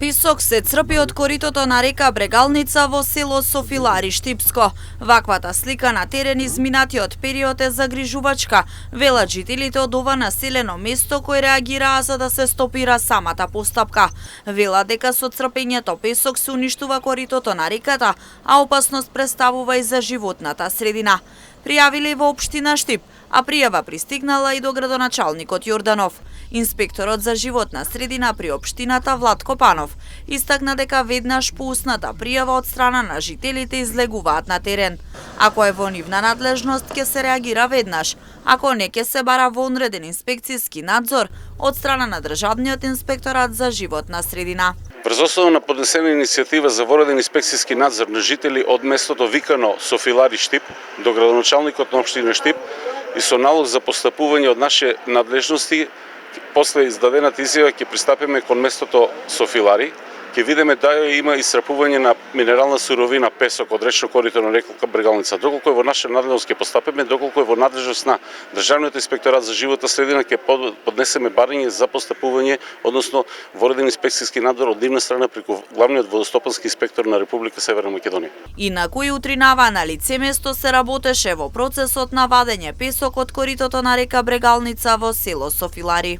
Писок се црпи од коритото на река Брегалница во село Софилари, Штипско. Ваквата слика на терен изминатиот период е загрижувачка, велат жителите од ова населено место кои реагираа за да се стопира самата постапка. Велат дека со црпењето песок се уништува коритото на реката, а опасност представува и за животната средина. Пријавиле во општина Штип, а пријава пристигнала и до градоначалникот Јорданов. Инспекторот за животна средина при општината Владко Панов истакна дека веднаш по устната пријава од страна на жителите излегуваат на терен. Ако е во нивна надлежност, ќе се реагира веднаш. Ако не, ќе се бара вонреден инспекцијски надзор од страна на Државниот инспекторат за животна средина. Врз основа на поднесена иницијатива за вореден инспекцијски надзор на жители од местото викано Софилари Штип до градоначалникот на општина Штип и со налог за постапување од наши надлежности, после издадената изјава ќе пристапиме кон местото Софилари, ќе видиме да има исцрпување на минерална суровина песок од речно корито на река Брегалница. Доколку е во наша надлежност ќе постапиме, доколку е во надлежност на Државниот инспекторат за животна средина ќе поднесеме барање за постапување, односно вореден инспекцијски надзор од нивна страна преку главниот водостопански инспектор на Република Северна Македонија. Инаку и утринава на лице место се работеше во процесот на вадење песок од коритото на река Брегалница во село Софилари.